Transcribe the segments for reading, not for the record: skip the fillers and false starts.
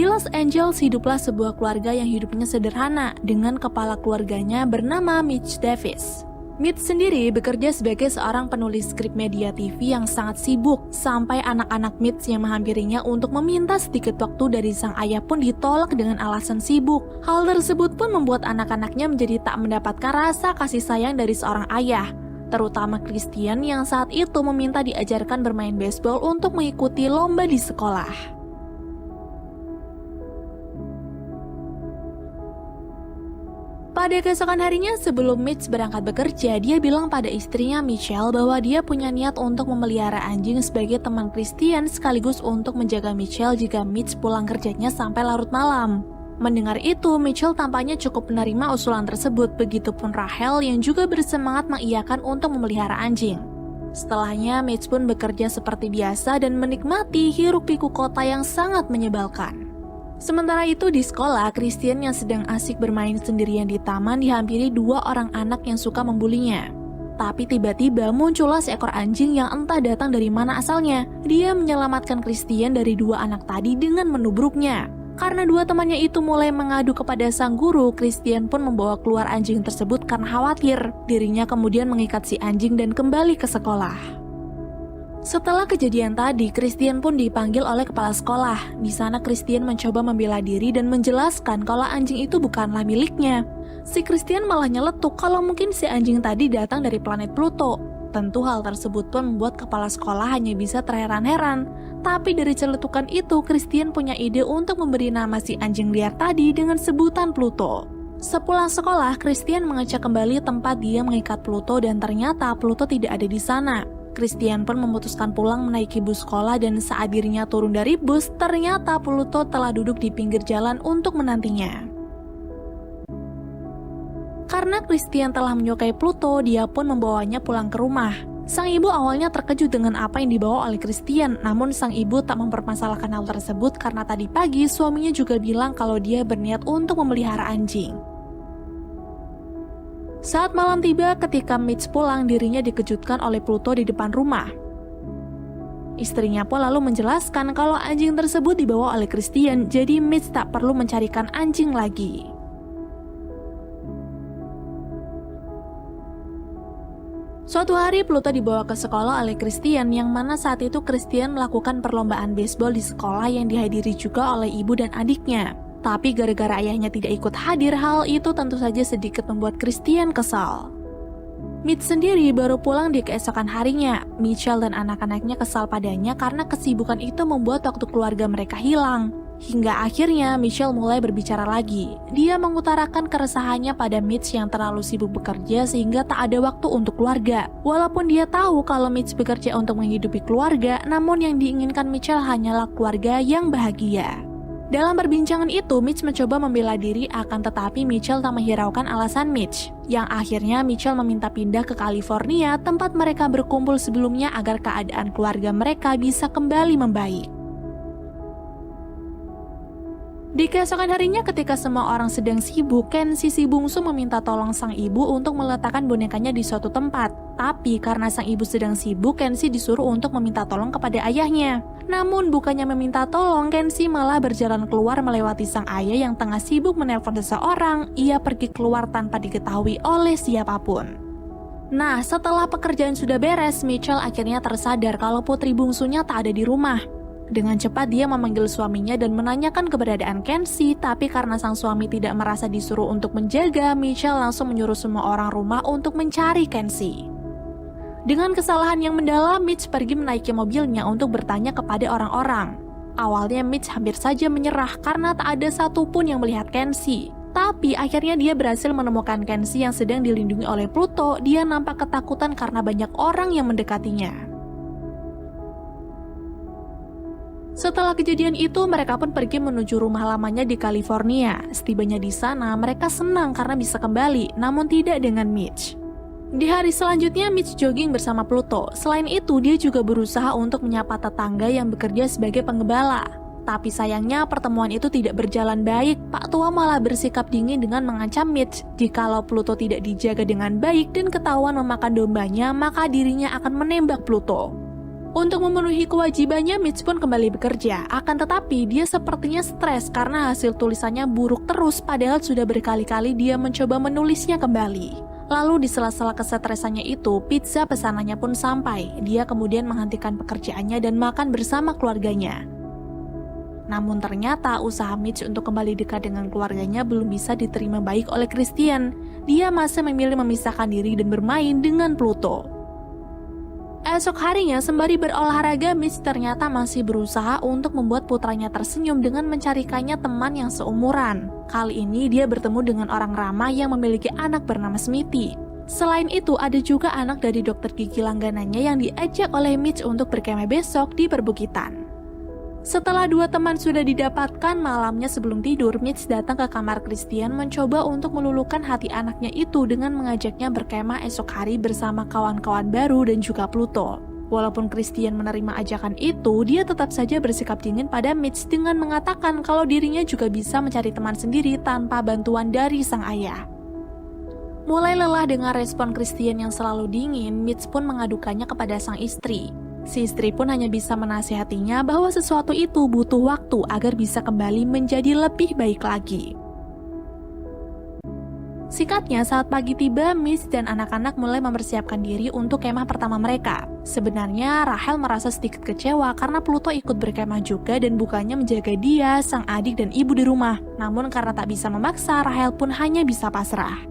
Di Los Angeles hiduplah sebuah keluarga yang hidupnya sederhana dengan kepala keluarganya bernama Mitch Davis. Mitch sendiri bekerja sebagai seorang penulis skrip media TV yang sangat sibuk, sampai anak-anak Mitch yang menghampirinya untuk meminta sedikit waktu dari sang ayah pun ditolak dengan alasan sibuk. Hal tersebut pun membuat anak-anaknya menjadi tak mendapatkan rasa kasih sayang dari seorang ayah, terutama Christian yang saat itu meminta diajarkan bermain baseball untuk mengikuti lomba di sekolah. Pada keesokan harinya sebelum Mitch berangkat bekerja, dia bilang pada istrinya Michelle bahwa dia punya niat untuk memelihara anjing sebagai teman Christian sekaligus untuk menjaga Michelle jika Mitch pulang kerjanya sampai larut malam. Mendengar itu, Michelle tampaknya cukup menerima usulan tersebut, begitupun Rachel yang juga bersemangat mengiyakan untuk memelihara anjing. Setelahnya, Mitch pun bekerja seperti biasa dan menikmati hiruk-pikuk kota yang sangat menyebalkan. Sementara itu di sekolah, Christian yang sedang asik bermain sendirian di taman dihampiri dua orang anak yang suka membulinya. Tapi tiba-tiba muncullah seekor anjing yang entah datang dari mana asalnya. Dia menyelamatkan Christian dari dua anak tadi dengan menubruknya. Karena dua temannya itu mulai mengadu kepada sang guru, Christian pun membawa keluar anjing tersebut karena khawatir. Dirinya kemudian mengikat si anjing dan kembali ke sekolah. Setelah kejadian tadi, Christian pun dipanggil oleh kepala sekolah. Di sana Christian mencoba membela diri dan menjelaskan kalau anjing itu bukanlah miliknya. Si Christian malah nyeletuk kalau mungkin si anjing tadi datang dari planet Pluto. Tentu hal tersebut pun membuat kepala sekolah hanya bisa terheran-heran. Tapi dari celetukan itu, Christian punya ide untuk memberi nama si anjing liar tadi dengan sebutan Pluto. Sepulang sekolah, Christian mengecek kembali tempat dia mengikat Pluto dan ternyata Pluto tidak ada di sana. Christian pun memutuskan pulang menaiki bus sekolah dan saat dirinya turun dari bus, ternyata Pluto telah duduk di pinggir jalan untuk menantinya. Karena Christian telah menyukai Pluto, dia pun membawanya pulang ke rumah. Sang ibu awalnya terkejut dengan apa yang dibawa oleh Christian, namun sang ibu tak mempermasalahkan hal tersebut karena tadi pagi suaminya juga bilang kalau dia berniat untuk memelihara anjing. Saat malam tiba, ketika Mitch pulang, dirinya dikejutkan oleh Pluto di depan rumah. Istrinya pun lalu menjelaskan kalau anjing tersebut dibawa oleh Christian, jadi Mitch tak perlu mencarikan anjing lagi. Suatu hari Pluto dibawa ke sekolah oleh Christian, yang mana saat itu Christian melakukan perlombaan baseball di sekolah yang dihadiri juga oleh ibu dan adiknya. Tapi gara-gara ayahnya tidak ikut hadir, hal itu tentu saja sedikit membuat Christian kesal. Mitch sendiri baru pulang di keesokan harinya. Michelle dan anak-anaknya kesal padanya karena kesibukan itu membuat waktu keluarga mereka hilang. Hingga akhirnya Michelle mulai berbicara lagi. Dia mengutarakan keresahannya pada Mitch yang terlalu sibuk bekerja sehingga tak ada waktu untuk keluarga. Walaupun dia tahu kalau Mitch bekerja untuk menghidupi keluarga, namun yang diinginkan Michelle hanyalah keluarga yang bahagia. Dalam perbincangan itu, Mitch mencoba membela diri, akan tetapi Michelle tak menghiraukan alasan Mitch. Yang akhirnya Michelle meminta pindah ke California, tempat mereka berkumpul sebelumnya agar keadaan keluarga mereka bisa kembali membaik. Di keesokan harinya ketika semua orang sedang sibuk, Kenzie si bungsu meminta tolong sang ibu untuk meletakkan bonekanya di suatu tempat. Tapi karena sang ibu sedang sibuk, Kenzie disuruh untuk meminta tolong kepada ayahnya. Namun bukannya meminta tolong, Kenzie malah berjalan keluar melewati sang ayah yang tengah sibuk menelpon seseorang. Ia pergi keluar tanpa diketahui oleh siapapun. Nah, setelah pekerjaan sudah beres, Michelle akhirnya tersadar kalau putri bungsunya tak ada di rumah. Dengan cepat dia memanggil suaminya dan menanyakan keberadaan Kenzie, tapi karena sang suami tidak merasa disuruh untuk menjaga, Michelle langsung menyuruh semua orang rumah untuk mencari Kenzie. Dengan kesalahan yang mendalam, Mitch pergi menaiki mobilnya untuk bertanya kepada orang-orang. Awalnya Mitch hampir saja menyerah karena tak ada satupun yang melihat Kenzie. Tapi akhirnya dia berhasil menemukan Kenzie yang sedang dilindungi oleh Pluto. Dia nampak ketakutan karena banyak orang yang mendekatinya. Setelah kejadian itu, mereka pun pergi menuju rumah lamanya di California. Setibanya di sana, mereka senang karena bisa kembali, namun tidak dengan Mitch. Di hari selanjutnya, Mitch jogging bersama Pluto. Selain itu, dia juga berusaha untuk menyapa tetangga yang bekerja sebagai penggembala. Tapi sayangnya, pertemuan itu tidak berjalan baik. Pak Tua malah bersikap dingin dengan mengancam Mitch. Jikalau Pluto tidak dijaga dengan baik dan ketahuan memakan dombanya, maka dirinya akan menembak Pluto. Untuk memenuhi kewajibannya, Mitch pun kembali bekerja. Akan tetapi, dia sepertinya stres karena hasil tulisannya buruk terus, padahal sudah berkali-kali dia mencoba menulisnya kembali. Lalu di sela-sela kesetresannya itu, pizza pesanannya pun sampai. Dia kemudian menghentikan pekerjaannya dan makan bersama keluarganya. Namun ternyata usaha Mitch untuk kembali dekat dengan keluarganya belum bisa diterima baik oleh Christian. Dia masih memilih memisahkan diri dan bermain dengan Pluto. Esok harinya, sembari berolahraga, Mitch ternyata masih berusaha untuk membuat putranya tersenyum dengan mencarikannya teman yang seumuran. Kali ini dia bertemu dengan orang ramah yang memiliki anak bernama Smithy. Selain itu, ada juga anak dari dokter gigi langganannya yang diajak oleh Mitch untuk berkemah besok di perbukitan. Setelah dua teman sudah didapatkan, malamnya sebelum tidur, Mitch datang ke kamar Christian mencoba untuk meluluhkan hati anaknya itu dengan mengajaknya berkemah esok hari bersama kawan-kawan baru dan juga Pluto. Walaupun Christian menerima ajakan itu, dia tetap saja bersikap dingin pada Mitch dengan mengatakan kalau dirinya juga bisa mencari teman sendiri tanpa bantuan dari sang ayah. Mulai lelah dengan respon Christian yang selalu dingin, Mitch pun mengadukannya kepada sang istri. Si istri pun hanya bisa menasihatinya bahwa sesuatu itu butuh waktu agar bisa kembali menjadi lebih baik lagi. Singkatnya, saat pagi tiba, Mitch dan anak-anak mulai mempersiapkan diri untuk kemah pertama mereka. Sebenarnya, Rachel merasa sedikit kecewa karena Pluto ikut berkemah juga dan bukannya menjaga dia, sang adik dan ibu di rumah. Namun karena tak bisa memaksa, Rachel pun hanya bisa pasrah.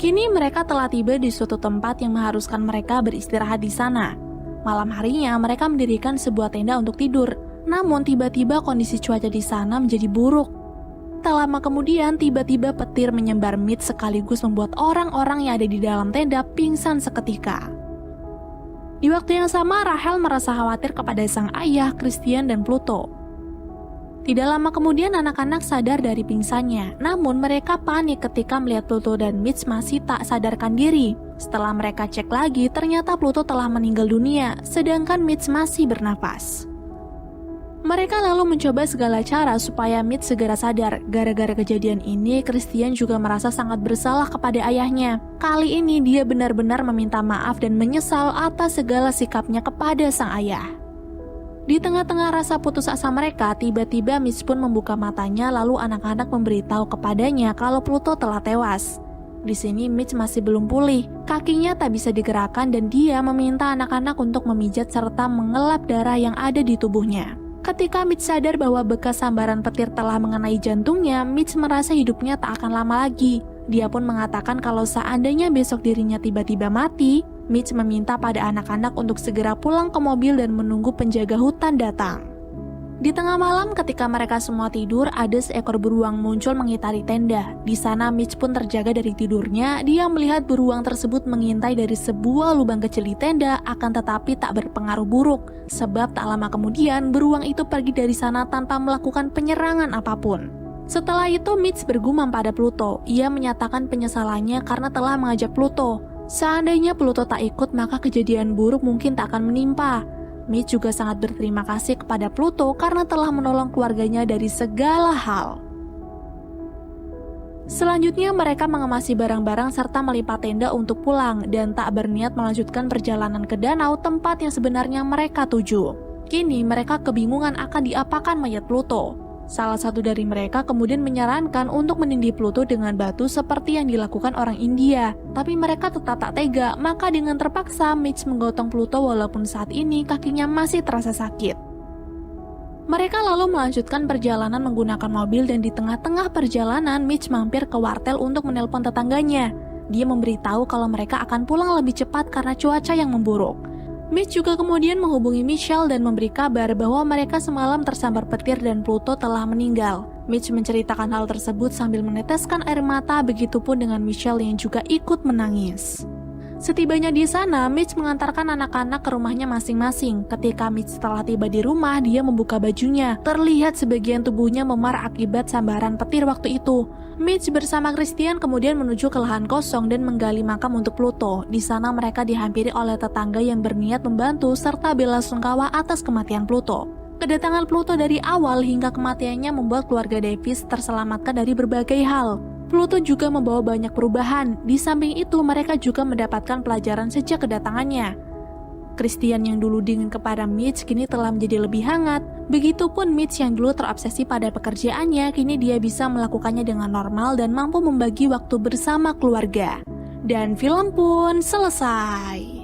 Kini mereka telah tiba di suatu tempat yang mengharuskan mereka beristirahat di sana. Malam harinya mereka mendirikan sebuah tenda untuk tidur. Namun tiba-tiba kondisi cuaca di sana menjadi buruk. Tak lama kemudian tiba-tiba petir menyambar Mitch sekaligus membuat orang-orang yang ada di dalam tenda pingsan seketika. Di waktu yang sama, Rachel merasa khawatir kepada sang ayah, Christian dan Pluto. Tidak lama kemudian anak-anak sadar dari pingsannya, namun mereka panik ketika melihat Pluto dan Mitch masih tak sadarkan diri. Setelah mereka cek lagi, ternyata Pluto telah meninggal dunia, sedangkan Mitch masih bernapas. Mereka lalu mencoba segala cara supaya Mitch segera sadar. Gara-gara kejadian ini, Christian juga merasa sangat bersalah kepada ayahnya. Kali ini dia benar-benar meminta maaf dan menyesal atas segala sikapnya kepada sang ayah. Di tengah-tengah rasa putus asa mereka, tiba-tiba Mitch pun membuka matanya lalu anak-anak memberitahu kepadanya kalau Pluto telah tewas. Di sini Mitch masih belum pulih, kakinya tak bisa digerakkan dan dia meminta anak-anak untuk memijat serta mengelap darah yang ada di tubuhnya. Ketika Mitch sadar bahwa bekas sambaran petir telah mengenai jantungnya, Mitch merasa hidupnya tak akan lama lagi. Dia pun mengatakan kalau seandainya besok dirinya tiba-tiba mati, Mitch meminta pada anak-anak untuk segera pulang ke mobil dan menunggu penjaga hutan datang. Di tengah malam ketika mereka semua tidur, ada seekor beruang muncul mengitari tenda. Di sana Mitch pun terjaga dari tidurnya. Dia melihat beruang tersebut mengintai dari sebuah lubang kecil di tenda, akan tetapi tak berpengaruh buruk. Sebab tak lama kemudian beruang itu pergi dari sana tanpa melakukan penyerangan apapun. Setelah itu Mitch bergumam pada Pluto. Ia menyatakan penyesalannya karena telah mengajak Pluto. Seandainya Pluto tak ikut, maka kejadian buruk mungkin tak akan menimpa. Mitch juga sangat berterima kasih kepada Pluto karena telah menolong keluarganya dari segala hal. Selanjutnya mereka mengemasi barang-barang serta melipat tenda untuk pulang dan tak berniat melanjutkan perjalanan ke danau tempat yang sebenarnya mereka tuju. Kini mereka kebingungan akan diapakan mayat Pluto. Salah satu dari mereka kemudian menyarankan untuk menindih Pluto dengan batu seperti yang dilakukan orang India. Tapi mereka tetap tak tega, maka dengan terpaksa Mitch menggotong Pluto walaupun saat ini kakinya masih terasa sakit. Mereka lalu melanjutkan perjalanan menggunakan mobil dan di tengah-tengah perjalanan Mitch mampir ke wartel untuk menelpon tetangganya. Dia memberitahu kalau mereka akan pulang lebih cepat karena cuaca yang memburuk. Mitch juga kemudian menghubungi Michelle dan memberi kabar bahwa mereka semalam tersambar petir dan Pluto telah meninggal. Mitch menceritakan hal tersebut sambil meneteskan air mata, begitupun dengan Michelle yang juga ikut menangis. Setibanya di sana, Mitch mengantarkan anak-anak ke rumahnya masing-masing. Ketika Mitch telah tiba di rumah, dia membuka bajunya. Terlihat sebagian tubuhnya memar akibat sambaran petir waktu itu. Mitch bersama Christian kemudian menuju ke lahan kosong dan menggali makam untuk Pluto. Di sana mereka dihampiri oleh tetangga yang berniat membantu serta belasungkawa atas kematian Pluto. Kedatangan Pluto dari awal hingga kematiannya membuat keluarga Davis terselamatkan dari berbagai hal. Pluto juga membawa banyak perubahan. Di samping itu, mereka juga mendapatkan pelajaran sejak kedatangannya. Christian yang dulu dingin kepada Mitch kini telah menjadi lebih hangat. Begitupun Mitch yang dulu terobsesi pada pekerjaannya, kini dia bisa melakukannya dengan normal dan mampu membagi waktu bersama keluarga. Dan film pun selesai.